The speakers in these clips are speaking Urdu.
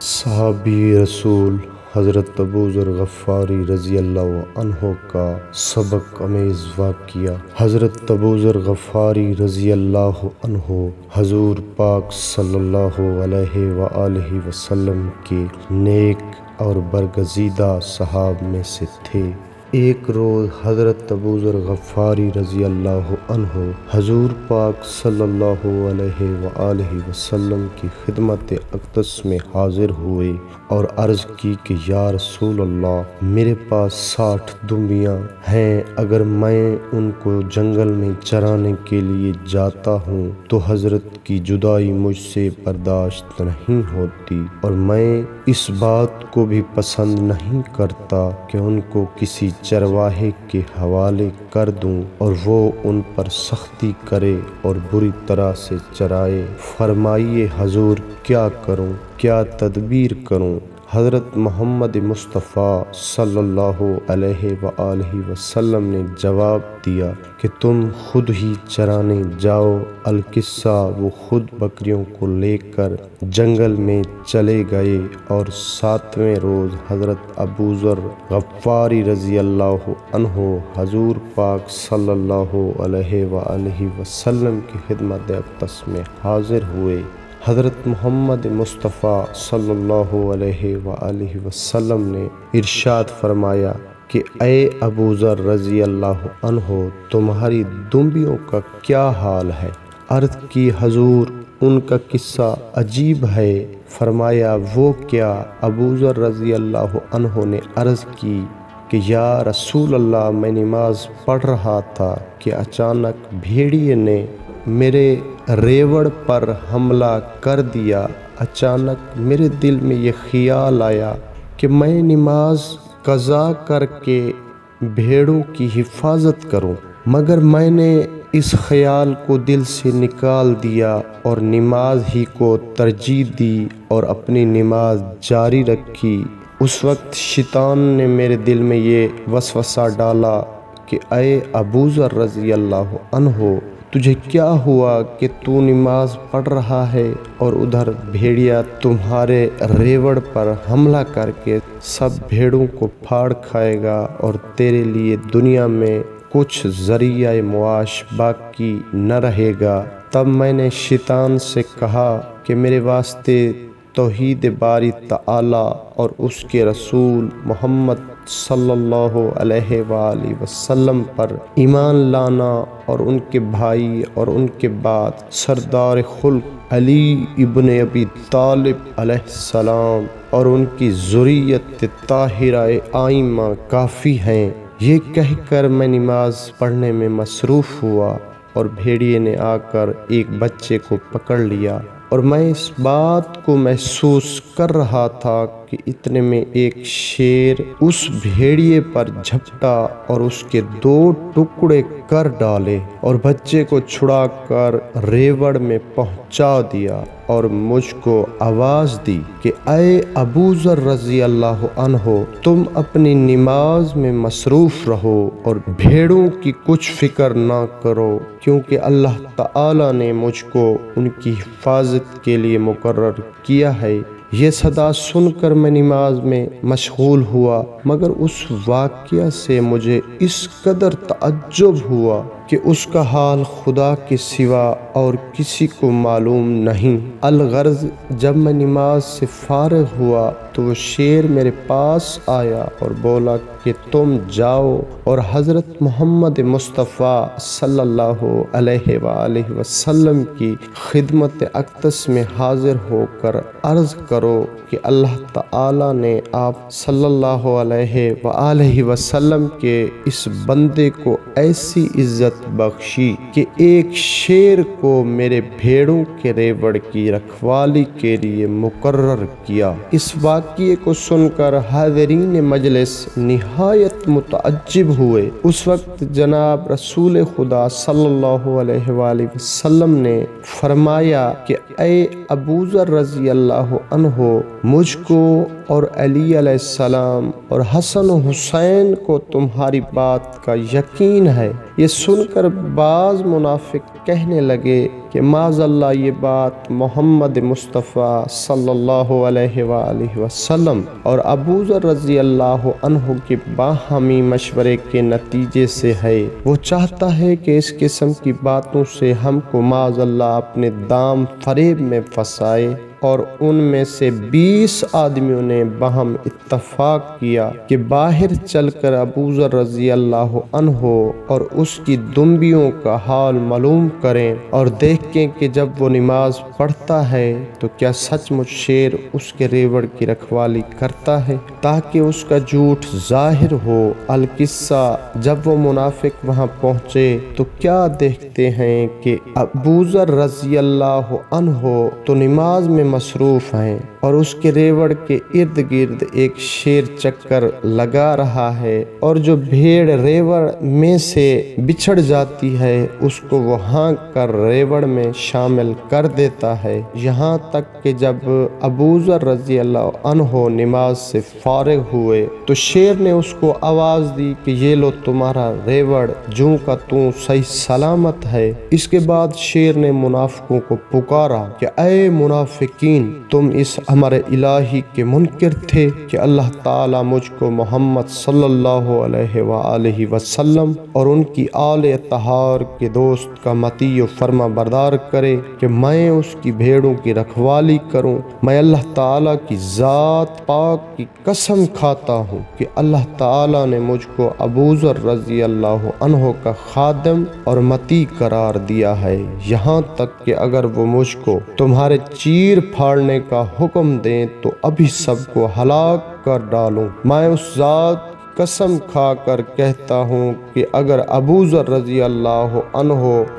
صحابی رسول حضرت ابوذر غفاری رضی اللہ عنہ کا سبق امیز واقعہ۔ حضرت ابوذر غفاری رضی اللہ عنہ حضور پاک صلی اللہ علیہ وآلہ وسلم کے نیک اور برگزیدہ صحاب میں سے تھے۔ ایک روز حضرت ابوذر غفاری رضی اللہ عنہ حضور پاک صلی اللہ علیہ وآلہ وسلم کی خدمت اقدس میں حاضر ہوئے اور عرض کی کہ یا رسول اللہ، میرے پاس 60 دمبیاں ہیں، اگر میں ان کو جنگل میں چرانے کے لیے جاتا ہوں تو حضرت کی جدائی مجھ سے برداشت نہیں ہوتی، اور میں اس بات کو بھی پسند نہیں کرتا کہ ان کو کسی چرواہے کے حوالے کر دوں اور وہ ان پر سختی کرے اور بری طرح سے چرائے۔ فرمائیے حضور، کیا کروں، کیا تدبیر کروں؟ حضرت محمد مصطفیٰ صلی اللہ علیہ وآلہ وسلم نے جواب دیا کہ تم خود ہی چرانے جاؤ۔ القصہ، وہ خود بکریوں کو لے کر جنگل میں چلے گئے اور 7ویں روز حضرت ابوذر غفاری رضی اللہ عنہ حضور پاک صلی اللہ علیہ وآلہ وسلم کی خدمت اقدس میں حاضر ہوئے۔ حضرت محمد مصطفیٰ صلی اللہ علیہ وآلہ وسلم نے ارشاد فرمایا کہ اے ابوذر رضی اللہ عنہ، تمہاری دمبیوں کا کیا حال ہے؟ عرض کی حضور، ان کا قصہ عجیب ہے۔ فرمایا وہ کیا؟ ابوذر رضی اللہ عنہ نے عرض کی کہ یا رسول اللہ، میں نماز پڑھ رہا تھا کہ اچانک بھیڑیے نے میرے ریوڑ پر حملہ کر دیا۔ اچانک میرے دل میں یہ خیال آیا کہ میں نماز قضا کر کے بھیڑوں کی حفاظت کروں، مگر میں نے اس خیال کو دل سے نکال دیا اور نماز ہی کو ترجیح دی اور اپنی نماز جاری رکھی۔ اس وقت شیطان نے میرے دل میں یہ وسوسہ ڈالا کہ اے ابوذر رضی اللہ عنہ، تجھے کیا ہوا کہ تو نماز پڑھ رہا ہے اور ادھر بھیڑیا تمہارے ریوڑ پر حملہ کر کے سب بھیڑوں کو پھاڑ کھائے گا اور تیرے لیے دنیا میں کچھ ذریعہ معاش باقی نہ رہے گا۔ تب میں نے شیطان سے کہا کہ میرے واسطے توحید باری تعالی اور اس کے رسول محمد صلی اللہ علیہ وآلہ وسلم پر ایمان لانا اور ان کے بھائی اور ان کے بعد سردار خلق علی ابن ابی طالب علیہ السلام اور ان کی ذریت طاہرہ آئمہ کافی ہیں۔ یہ کہہ کر میں نماز پڑھنے میں مصروف ہوا اور بھیڑیے نے آ کر ایک بچے کو پکڑ لیا، اور میں اس بات کو محسوس کر رہا تھا کہ اتنے میں ایک شیر اس بھیڑیے پر جھپٹا اور اس کے 2 ٹکڑے کر ڈالے اور بچے کو چھڑا کر ریوڑ میں پہنچا دیا اور مجھ کو آواز دی کہ اے ابوذر رضی اللہ عنہ، تم اپنی نماز میں مصروف رہو اور بھیڑوں کی کچھ فکر نہ کرو، کیونکہ اللہ تعالی نے مجھ کو ان کی حفاظت کے لیے مقرر کیا ہے۔ یہ صدا سن کر میں نماز میں مشغول ہوا، مگر اس واقعہ سے مجھے اس قدر تعجب ہوا کہ اس کا حال خدا کے سوا اور کسی کو معلوم نہیں۔ الغرض جب میں نماز سے فارغ ہوا تو وہ شیر میرے پاس آیا اور بولا کہ تم جاؤ اور حضرت محمد مصطفیٰ صلی اللہ علیہ وآلہ وسلم کی خدمت اقدس میں حاضر ہو کر عرض کرو کہ اللہ تعالی نے آپ صلی اللہ علیہ علیہ وآلہ وسلم کے اس بندے کو ایسی عزت بخشی کہ ایک شیر کو میرے بھیڑوں کے ریوڑ کی رکھوالی کے لیے مقرر کیا۔ اس واقعے کو سن کر حاضرین مجلس نہایت متعجب ہوئے۔ اس وقت جناب رسول خدا صلی اللہ علیہ وآلہ وسلم نے فرمایا کہ اے ابو ذر رضی اللہ عنہ، مجھ کو اور علی علیہ السلام اور حسن و حسین کو تمہاری بات کا یقین ہے۔ یہ سن کر بعض منافق کہنے لگے کہ معاذ اللہ، یہ بات محمد مصطفیٰ صلی اللہ علیہ وآلہ وسلم اور ابو ذر رضی اللہ عنہ کے باہمی مشورے کے نتیجے سے ہے۔ وہ چاہتا ہے کہ اس قسم کی باتوں سے ہم کو معاذ اللہ اپنے دام فریب میں پھنسائے، اور ان میں سے 20 آدمیوں نے باہم اتفاق کیا کہ باہر چل کر ابو ذر رضی اللہ عنہ اور اس کی دنبیوں کا حال معلوم کریں اور دیکھیں کہ جب وہ نماز پڑھتا ہے تو کیا سچ مچ شیر اس کے ریوڑ کی رکھوالی کرتا ہے، تاکہ اس کا جھوٹ ظاہر ہو۔ القصہ، جب وہ منافق وہاں پہنچے تو کیا دیکھتے ہیں کہ ابو ذر رضی اللہ عنہ تو نماز میں مصروف ہیں اور اس کے ریوڑ کے ارد گرد ایک شیر چکر لگا رہا ہے، اور جو بھیڑ ریوڑ میں سے بچھڑ جاتی ہے اس کو وہ ہانک کر ریوڑ میں شامل کر دیتا ہے، یہاں تک کہ جب ابو ذر رضی اللہ عنہ نماز سے فارغ ہوئے تو شیر نے اس کو آواز دی کہ یہ لو تمہارا ریوڑ جوں کا توں صحیح سلامت ہے۔ اس کے بعد شیر نے منافقوں کو پکارا کہ اے منافقین، تم اس امر الہی کے منکر تھے کہ اللہ تعالی مجھ کو محمد صلی اللہ علیہ وآلہ وسلم اور ان کی آل اطہار کے دوست کا مطیع و فرما بردار کرے کہ میں اس کی بھیڑوں کی رکھوالی کروں۔ میں اللہ تعالی کی ذات پاک کی قسم کھاتا ہوں کہ اللہ تعالی نے مجھ کو ابو ذر رضی اللہ عنہ کا خادم اور مطیع قرار دیا ہے، یہاں تک کہ اگر وہ مجھ کو تمہارے چیر پھاڑنے کا حکم دیں تو ابھی سب کو ہلاک کر ڈالوں۔ میں اس ذات قسم کھا کر کہتا ہوں کہ اگر ابو ذر رضی اللہ عنہ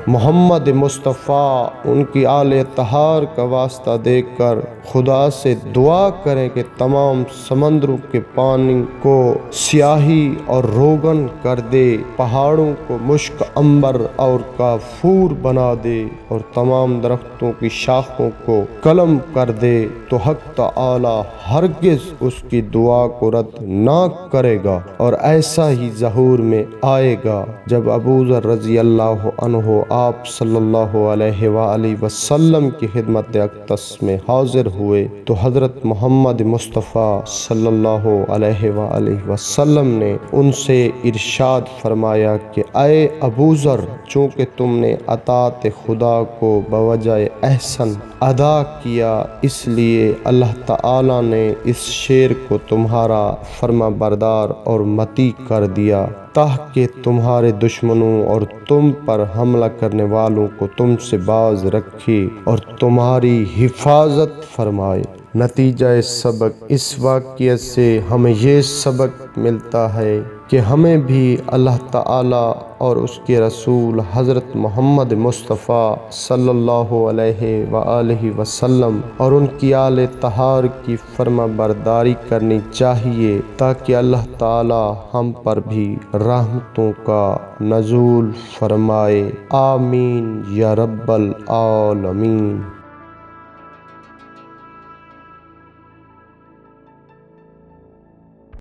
محمد مصطفیٰ ان کی آل اطہار کا واسطہ دے کر خدا سے دعا کریں کہ تمام سمندروں کے پانی کو سیاہی اور روغن کر دے، پہاڑوں کو مشک عنبر اور کافور بنا دے اور تمام درختوں کی شاخوں کو قلم کر دے، تو حق تعالی ہرگز اس کی دعا کو رد نہ کرے گا، اور ایسا ہی ظہور میں آئے گا۔ جب ابو ذر رضی اللہ عنہ آپ صلی اللہ علیہ وآلہ وسلم کی خدمت اقدس میں حاضر ہوئے تو حضرت محمد مصطفیٰ صلی اللہ علیہ وآلہ وسلم نے ان سے ارشاد فرمایا کہ اے ابو ذر، چونکہ تم نے اطاعت خدا کو بوجہ احسن ادا کیا، اس لیے اللہ تعالی نے اس شیر کو تمہارا فرما بردار اور مطیع کر دیا تاکہ تمہارے دشمنوں اور تم پر حملہ کرنے والوں کو تم سے باز رکھے اور تمہاری حفاظت فرمائے۔ نتیجہ سبق، اس واقعے سے ہمیں یہ سبق ملتا ہے کہ ہمیں بھی اللہ تعالی اور اس کے رسول حضرت محمد مصطفیٰ صلی اللہ علیہ وآلہ وسلم اور ان کی آل طہار کی فرما برداری کرنی چاہیے تاکہ اللہ تعالی ہم پر بھی رحمتوں کا نزول فرمائے۔ آمین یا رب العالمین۔